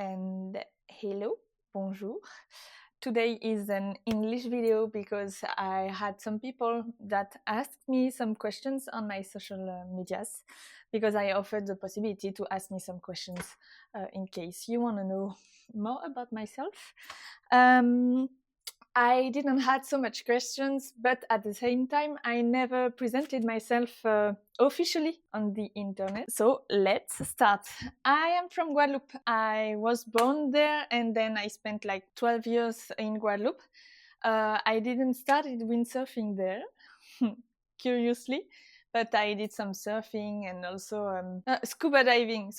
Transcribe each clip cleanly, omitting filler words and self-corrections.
and hello, bonjour. Today is an English video because I had some people that asked me some questions on my social medias because I offered the possibility to ask me some questions in case you want to know more about myself. I didn't had so much questions, but at the same time, I never presented myself officially on the internet. So let's start. I am from Guadeloupe. I was born there and then I spent like 12 years in Guadeloupe. I didn't start windsurfing there, curiously, but I did some surfing and also scuba diving.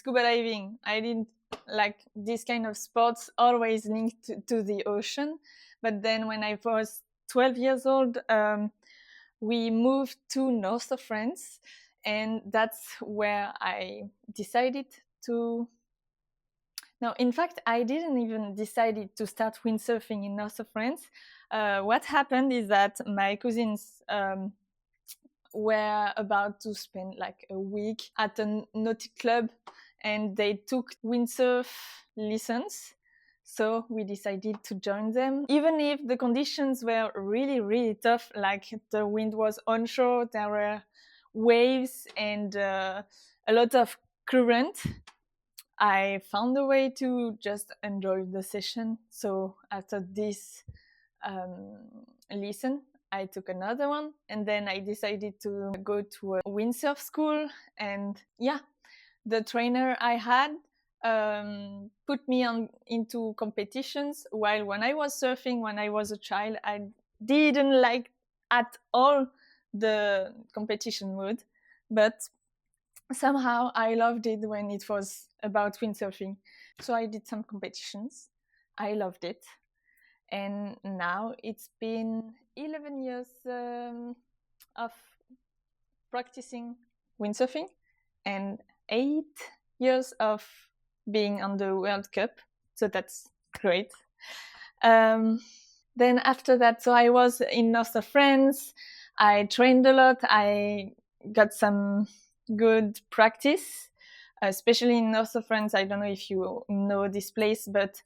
I didn't like this kind of sports always linked to the ocean. But then when I was 12 years old, we moved to north of France, and that's where I decided to... No, in fact, I didn't even decide to start windsurfing in north of France. What happened is that my cousins were about to spend like a week at a nautic club, and they took windsurf lessons. So we decided to join them, even if the conditions were really, really tough. Like the wind was onshore, there were waves and a lot of current. I found a way to just enjoy the session. So after this lesson, I took another one, and then I decided to go to a windsurf school. And yeah, the trainer I had put me into competitions, while when I was surfing when I was a child, I didn't like at all the competition mode, but somehow I loved it when it was about windsurfing. So I did some competitions. I loved it. And now it's been 11 years of practicing windsurfing and 8 years of being on the World Cup. So that's great. Then after that, so I was in north of France. I trained a lot. I got some good practice, especially in north of France. I don't know if you know this place, but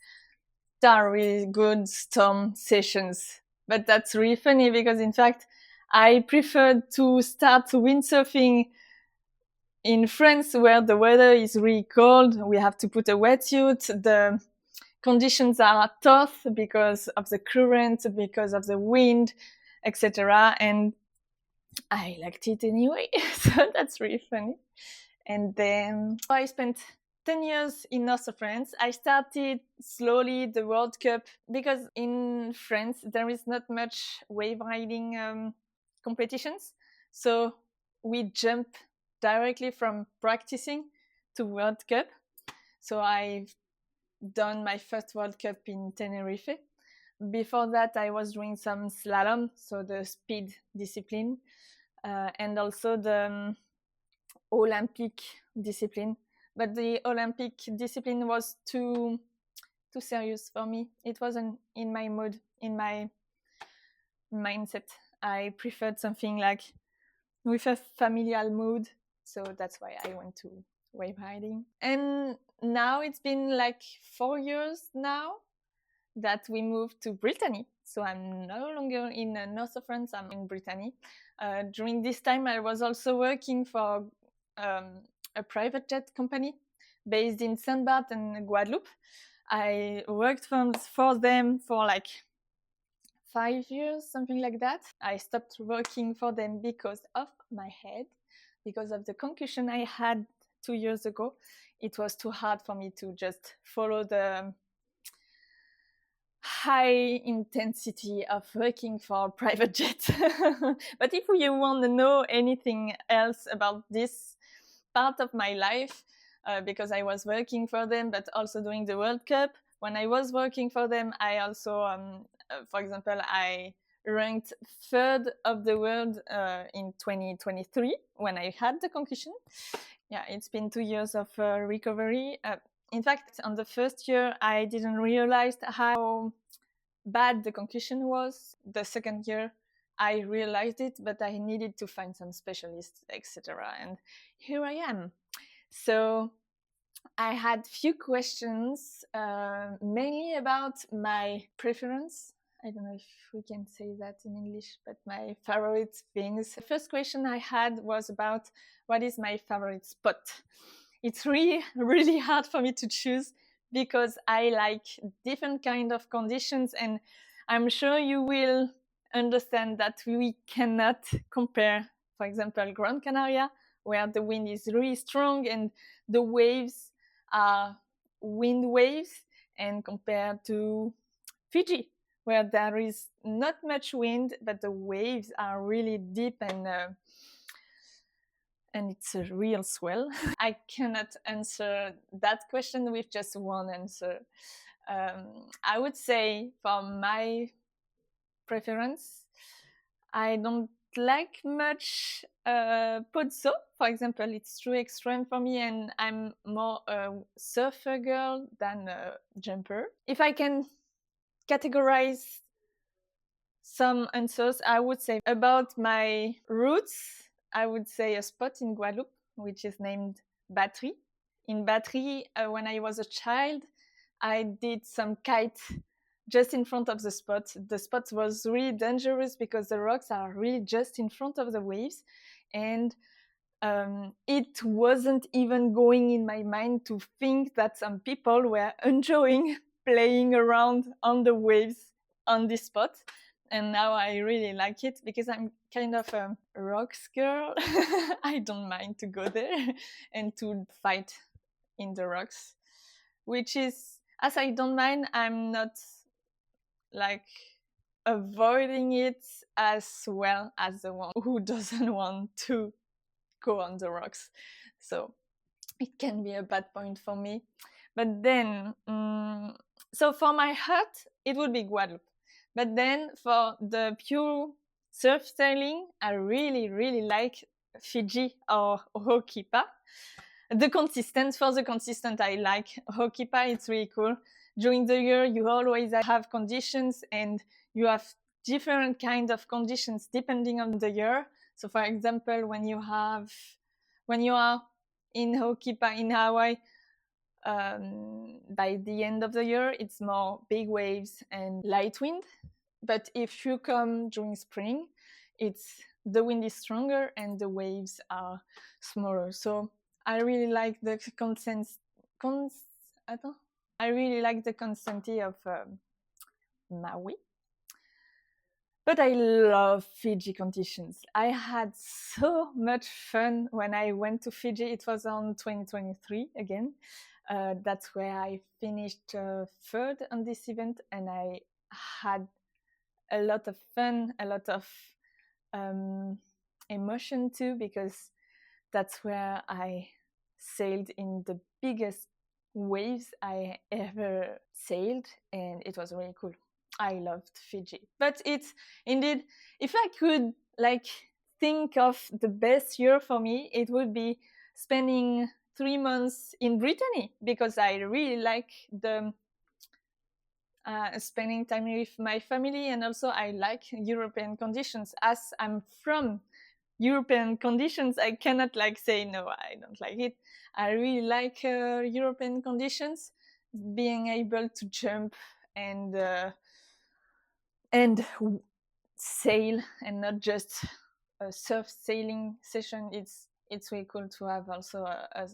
there are really good storm sessions. But that's really funny because in fact, I preferred to start windsurfing in France, where the weather is really cold. We have to put a wetsuit. The conditions are tough because of the current, because of the wind, etc. And I liked it anyway. So that's really funny. And then I spent 10 years in north of France. I started slowly the World Cup because in France there is not much wave riding competitions. So we jump directly from practicing to World Cup. So I've done my first World Cup in Tenerife. Before that, I was doing some slalom, so the speed discipline, and also the Olympic discipline. But the Olympic discipline was too serious for me. It wasn't in my mood, in my mindset. I preferred something like with a familial mood. So that's why I went to wave riding. And now it's been like 4 years now that we moved to Brittany. So I'm no longer in north of France, I'm in Brittany. During this time, I was also working for a private jet company based in Saint-Barth and Guadeloupe. I worked for them for like 5 years, something like that. I stopped working for them because of my head, because of the concussion I had 2 years ago. It was too hard for me to just follow the high intensity of working for a private jet. But if you want to know anything else about this part of my life, because I was working for them, but also doing the World Cup, when I was working for them, I also, for example, I ranked third of the world in 2023 when I had the concussion. Yeah, it's been 2 years of recovery. In fact, on the first year, I didn't realize how bad the concussion was. The second year, I realized it, but I needed to find some specialists, etc. And here I am. So I had few questions, mainly about my preference. I don't know if we can say that in English, but my favorite things. The first question I had was about what is my favorite spot. It's really, really hard for me to choose because I like different kind of conditions, and I'm sure you will understand that we cannot compare, for example, Gran Canaria, where the wind is really strong and the waves are wind waves, and compared to Fiji, where there is not much wind, but the waves are really deep and it's a real swell. I cannot answer that question with just one answer. I would say for my preference, I don't like much Pozzo, for example. It's too extreme for me, and I'm more a surfer girl than a jumper. If I can categorize some answers, I would say about my roots, I would say a spot in Guadeloupe, which is named Battery. In Battery, when I was a child, I did some kite just in front of the spot. The spot was really dangerous because the rocks are really just in front of the waves, and it wasn't even going in my mind to think that some people were enjoying playing around on the waves on this spot. And now I really like it because I'm kind of a rocks girl. I don't mind to go there and to fight in the rocks, which is, as I don't mind, I'm not like avoiding it as well as the one who doesn't want to go on the rocks. So it can be a bad point for me. But then, so for my hut, it would be Guadeloupe. But then for the pure surf sailing, I really, really like Fiji or Hokipa. For the consistent, I like Hokipa. It's really cool. During the year, you always have conditions, and you have different kind of conditions depending on the year. So, for example, when you are in Hokipa in Hawaii, by the end of the year, it's more big waves and light wind. But if you come during spring, the wind is stronger and the waves are smaller. So I really like the I really like the constancy of Maui. But I love Fiji conditions. I had so much fun when I went to Fiji. It was on 2023 again. That's where I finished third on this event, and I had a lot of fun, a lot of emotion too, because that's where I sailed in the biggest waves I ever sailed, and it was really cool. I loved Fiji. But it's indeed, if I could think of the best year for me, it would be spending 3 months in Brittany, because I really like the spending time with my family, and also I like European conditions. As I'm from European conditions, I cannot say no, I don't like it. I really like European conditions, being able to jump and sail, and not just a surf sailing session. It's really cool to have also a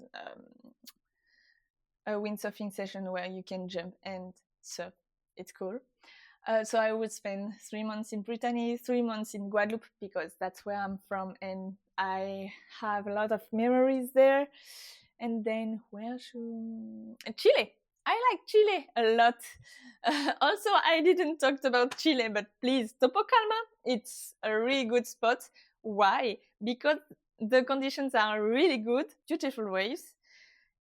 windsurfing session where you can jump and surf. It's cool. So I would spend 3 months in Brittany, 3 months in Guadeloupe, because that's where I'm from, and I have a lot of memories there. And then Chile. I like Chile a lot. Also, I didn't talk about Chile, but please, Topocalma, it's a really good spot. Why? Because the conditions are really good, beautiful waves,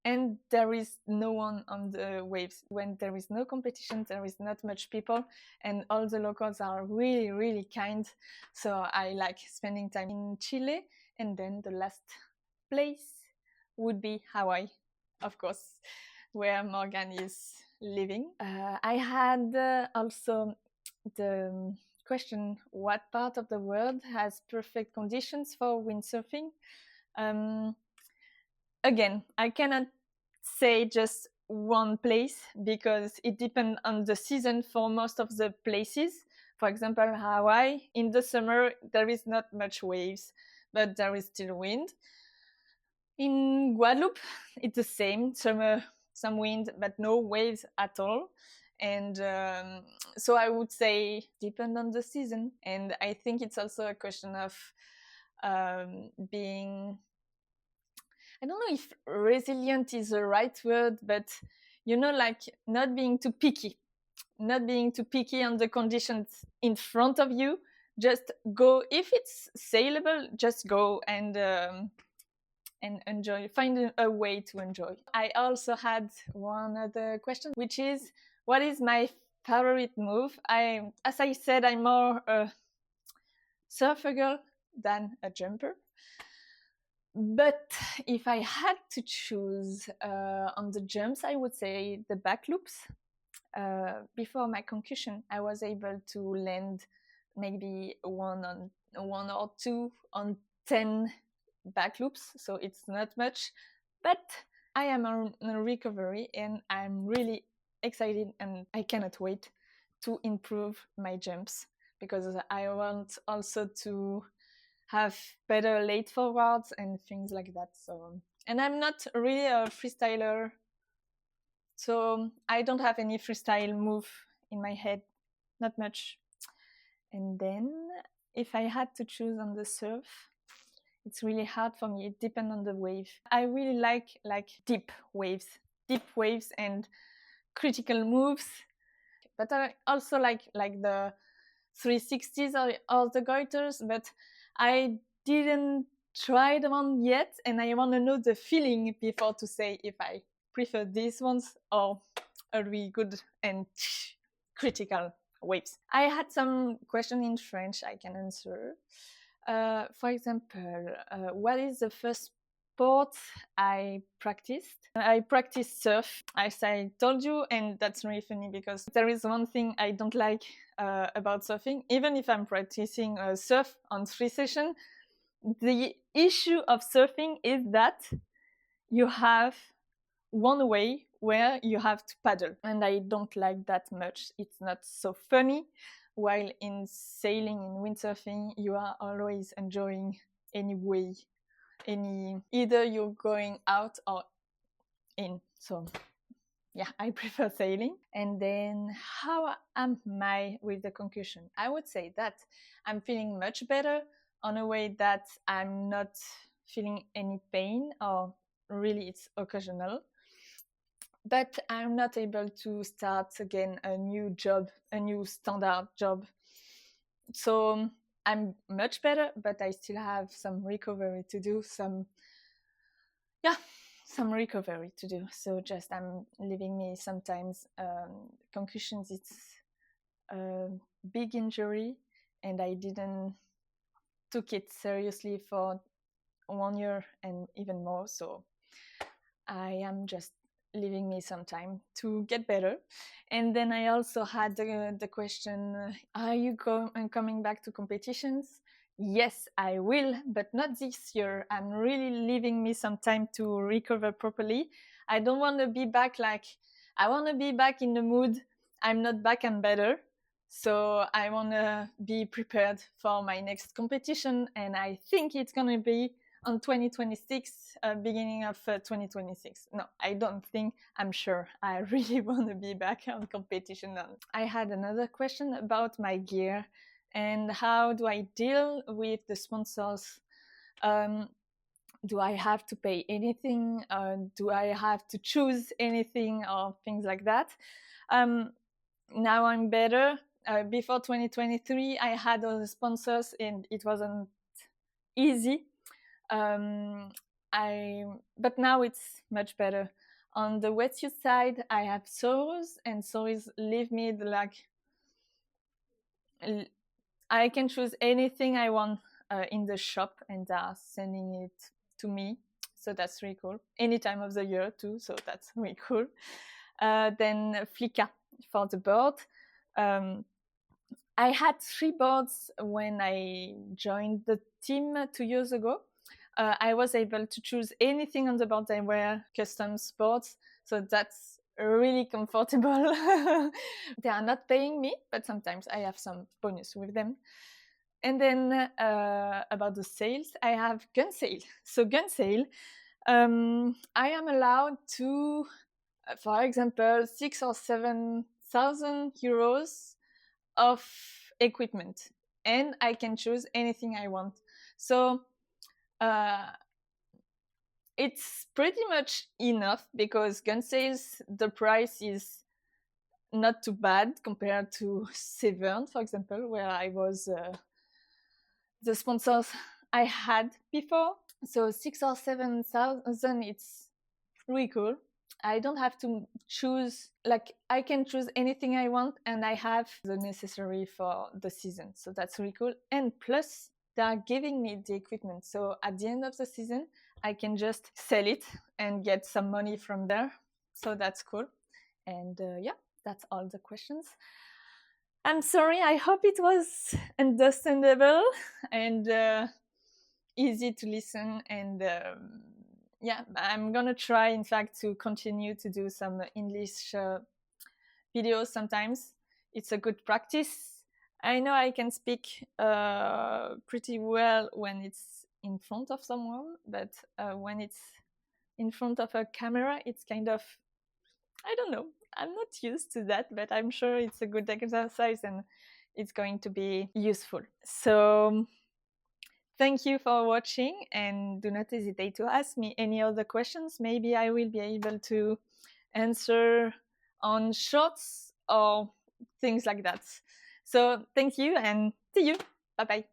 and there is no one on the waves. When there is no competition, there is not much people, and all the locals are really, really kind. So I like spending time in Chile. And then the last place would be Hawaii, of course, where Morgan is living. I had also the question, what part of the world has perfect conditions for windsurfing? Again, I cannot say just one place because it depends on the season for most of the places. For example, Hawaii, in the summer, there is not much waves, but there is still wind. In Guadeloupe, it's the same, summer, some wind, but no waves at all. And so I would say depend on the season. And I think it's also a question of being, I don't know if resilient is the right word, but like not being too picky, not being too picky on the conditions in front of you. Just go. If it's saleable, just go and enjoy, find a way to enjoy. I also had one other question, which is, what is my favorite move? As I said, I'm more a surfer girl than a jumper. But if I had to choose on the jumps, I would say the back loops. Before my concussion, I was able to land maybe one or two on 10 back loops, so it's not much. But I am on recovery and I'm really excited and I cannot wait to improve my jumps because I want also to have better late forwards and things like that. So, and I'm not really a freestyler, so I don't have any freestyle move in my head, not much. And then if I had to choose on the surf, it's really hard for me. It depends on the wave. I really like deep waves and critical moves. But I also like the 360s or the goiters, but I didn't try them on yet, and I want to know the feeling before to say if I prefer these ones or a really good and critical waves. I had some question in French I can answer. For example, what is the first sport I practiced? I practiced surf, as I told you, and that's really funny because there is one thing I don't like about surfing. Even if I'm practicing surf on 3 sessions, the issue of surfing is that you have one way where you have to paddle, and I don't like that much. It's not so funny. While in sailing, in windsurfing, you are always enjoying any way, either you're going out or in. So yeah, I prefer sailing. And then how am I with the concussion? I would say that I'm feeling much better on a way that I'm not feeling any pain, or really it's occasional. But I'm not able to start again a new job, a new standard job. So I'm much better, but I still have some recovery to do, some recovery to do. So just I'm leaving me sometimes concussions. It's a big injury, and I didn't took it seriously for 1 year and even more. So I am just leaving me some time to get better. And then I also had the question, are you coming back to competitions? Yes, I will, but not this year. I'm really leaving me some time to recover properly. I don't want to be back I want to be back in the mood. I'm not back and better. So I want to be prepared for my next competition. And I think it's going to be on 2026, beginning of 2026. No, I don't think, I'm sure. I really want to be back on competition. I had another question about my gear and how do I deal with the sponsors. Do I have to pay anything? Do I have to choose anything or things like that? Now I'm better. Before 2023, I had other sponsors and it wasn't easy. But now it's much better. On the wetsuit side, I have Soros, and Soros leave me I can choose anything I want in the shop, and they are sending it to me. So that's really cool. Any time of the year too, so that's really cool. Then Flicka for the board. I had 3 boards when I joined the team 2 years ago. I was able to choose anything on the board. They were custom sports, so that's really comfortable. They are not paying me, but sometimes I have some bonus with them. And then about the sales, I have gun sale. So gun sale, I am allowed to, for example, 6 or 7,000 euros of equipment, and I can choose anything I want. So it's pretty much enough, because gun sales, the price is not too bad compared to Severn, for example, where I was the sponsors I had before. So 6 or 7,000, it's really cool. I don't have to choose, like I can choose anything I want, and I have the necessary for the season. So that's really cool. And plus, they are giving me the equipment. So at the end of the season, I can just sell it and get some money from there. So that's cool. And yeah, that's all the questions. I'm sorry, I hope it was understandable and easy to listen. And yeah, I'm gonna try, in fact, to continue to do some English videos sometimes. It's a good practice. I know I can speak pretty well when it's in front of someone, but when it's in front of a camera, it's kind of, I don't know, I'm not used to that, but I'm sure it's a good exercise and it's going to be useful. So thank you for watching, and do not hesitate to ask me any other questions. Maybe I will be able to answer on shorts or things like that. So thank you, and see you. Bye bye.